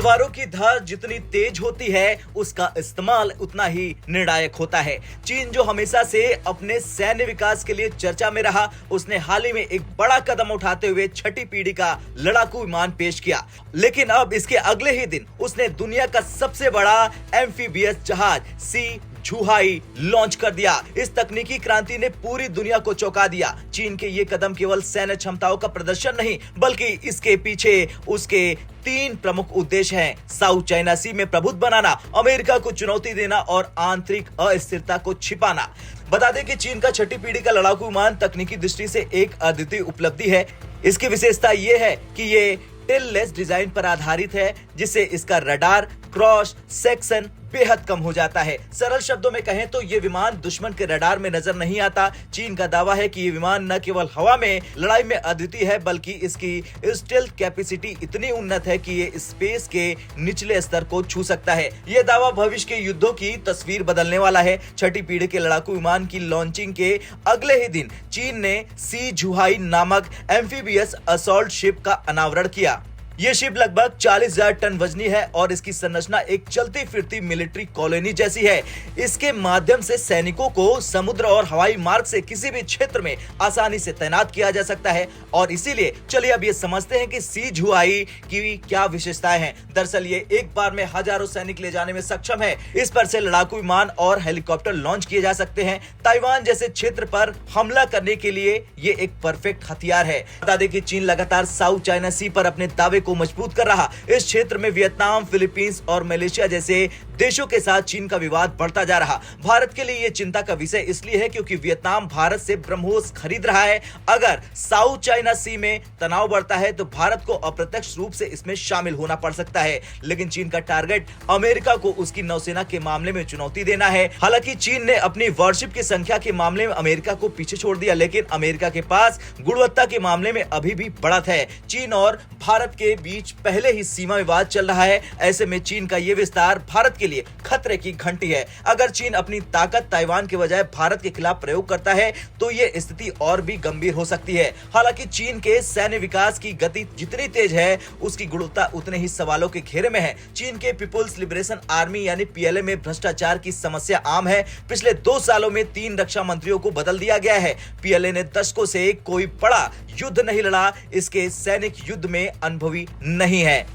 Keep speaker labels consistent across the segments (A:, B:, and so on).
A: तलवारों की धार जितनी तेज होती है उसका इस्तेमाल उतना ही निर्णायक होता है। चीन जो हमेशा से अपने सैन्य विकास के लिए चर्चा में रहा, उसने हाल ही में एक बड़ा कदम उठाते हुए छठी पीढ़ी का लड़ाकू विमान पेश किया। लेकिन अब इसके अगले ही दिन उसने दुनिया का सबसे बड़ा एम्फीबियस जहाज सी झुहाई लॉन्च कर दिया। इस तकनीकी क्रांति ने पूरी दुनिया को चौंका दिया। चीन के ये कदम केवल सैन्य क्षमताओं का प्रदर्शन नहीं, बल्कि इसके पीछे उसके 3 प्रमुख उद्देश्य हैं। साउथ चाइना सी में प्रभुत्व बनाना, अमेरिका को चुनौती देना और आंतरिक अस्थिरता को छिपाना। बता दें कि चीन का छठी पीढ़ी का लड़ाकू विमान तकनीकी दृष्टि से एक अद्वितीय उपलब्धि है। इसकी विशेषता ये है कि ये टेल-लेस डिजाइन पर आधारित है, जिससे इसका रडार क्रॉस सेक्शन बेहद कम हो जाता है। सरल शब्दों में कहें तो ये विमान दुश्मन के रडार में नजर नहीं आता। चीन का दावा है कि ये विमान न केवल हवा में लड़ाई में अद्वितीय है, बल्कि इसकी स्टेल्थ कैपेसिटी इतनी उन्नत है कि ये स्पेस के निचले स्तर को छू सकता है। ये दावा भविष्य के युद्धों की तस्वीर बदलने वाला है। छठी पीढ़ी के लड़ाकू विमान की लॉन्चिंग के अगले ही दिन चीन ने सी झुहाई नामक एम्फीबियस असॉल्ट शिप का अनावरण किया। ये शिप लगभग 40,000 टन वजनी है और इसकी संरचना एक चलती फिरती मिलिट्री कॉलोनी जैसी है। इसके माध्यम से सैनिकों को समुद्र और हवाई मार्ग से किसी भी क्षेत्र में आसानी से तैनात किया जा सकता है। और इसीलिए चलिए अब ये समझते हैं कि सी झुहाई की क्या विशेषताएं हैं। दरअसल ये एक बार में हजारों सैनिक ले जाने में सक्षम है। इस पर से लड़ाकू विमान और हेलीकॉप्टर लॉन्च किए जा सकते हैं। ताइवान जैसे क्षेत्र पर हमला करने के लिए ये एक परफेक्ट हथियार है। बता दें कि चीन लगातार साउथ चाइना सी पर अपने दावे को मजबूत कर रहा। इस क्षेत्र में वियतनाम, फिलीपींस और मलेशिया जैसे देशों के साथ चीन का विवाद बढ़ता जा रहा। भारत के लिए यह चिंता का विषय इसलिए है क्योंकि वियतनाम भारत से ब्रह्मोस खरीद रहा है। अगर साउथ चाइना सी में तनाव बढ़ता है तो भारत को अप्रत्यक्ष रूप से इसमें शामिल होना पड़ सकता है। लेकिन चीन का टारगेट अमेरिका को उसकी नौसेना के मामले में चुनौती देना है। हालांकि चीन ने अपनी वॉरशिप की संख्या के मामले में अमेरिका को पीछे छोड़ दिया, लेकिन अमेरिका के पास गुणवत्ता के मामले में अभी भी बढ़त है। चीन और भारत के बीच पहले ही सीमा विवाद चल रहा है। ऐसे में चीन का यह विस्तार भारत के लिए खतरे की घंटी है। अगर चीन अपनी ताकत ताइवान के बजाय भारत के खिलाफ प्रयोग करता है तो यह स्थिति और भी गंभीर हो सकती है। हालांकि चीन के सैन्य विकास की गति जितनी तेज है, उसकी गुणवत्ता उतने ही सवालों के घेरे में है। चीन के पीपुल्स लिबरेशन आर्मी यानी पीएलए में भ्रष्टाचार की समस्या आम है। पिछले 2 सालों में 3 रक्षा मंत्रियों को बदल दिया गया है। पीएलए ने दशकों से कोई बड़ा युद्ध नहीं लड़ा, इसके सैनिक युद्ध में अनुभवी नहीं है।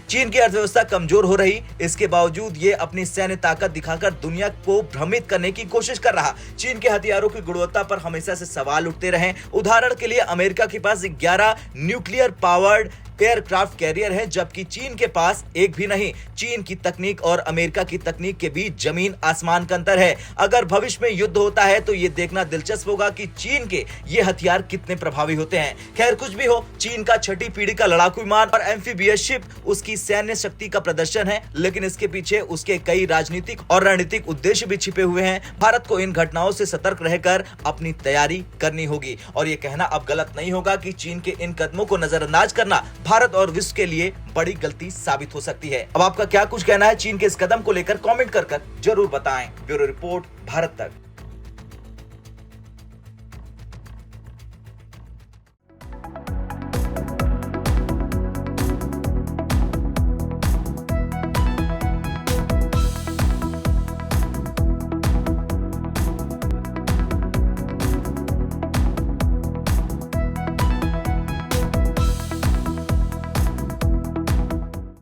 A: चीन की अर्थव्यवस्था कमजोर हो रही, इसके बावजूद ये अपनी सैन्य ताकत दिखाकर दुनिया को भ्रमित करने की कोशिश कर रहा। चीन के हथियारों की गुणवत्ता पर हमेशा से सवाल उठते रहे। उदाहरण के लिए अमेरिका के पास 11 न्यूक्लियर पावर्ड एयरक्राफ्ट कैरियर है, जबकि चीन के पास एक भी नहीं। चीन की तकनीक और अमेरिका की तकनीक के बीच जमीन आसमान का अंतर है। अगर भविष्य में युद्ध होता है तो ये देखना दिलचस्प होगा कि चीन के ये हथियार कितने प्रभावी होते हैं। खैर कुछ भी हो, चीन का छठी पीढ़ी का लड़ाकू विमान और एम्फीबियस शिप उसकी सैन्य शक्ति का प्रदर्शन है, लेकिन इसके पीछे उसके कई राजनीतिक और रणनीतिक उद्देश्य भी छिपे हुए हैं। भारत को इन घटनाओं से सतर्क रहकर अपनी तैयारी करनी होगी। और ये कहना अब गलत नहीं होगा कि चीन के इन कदमों को नजरअंदाज करना भारत और विश्व के लिए बड़ी गलती साबित हो सकती है। अब आपका क्या कुछ कहना है चीन के इस कदम को लेकर कमेंट कर जरूर बताएं। ब्यूरो रिपोर्ट, भारत तक।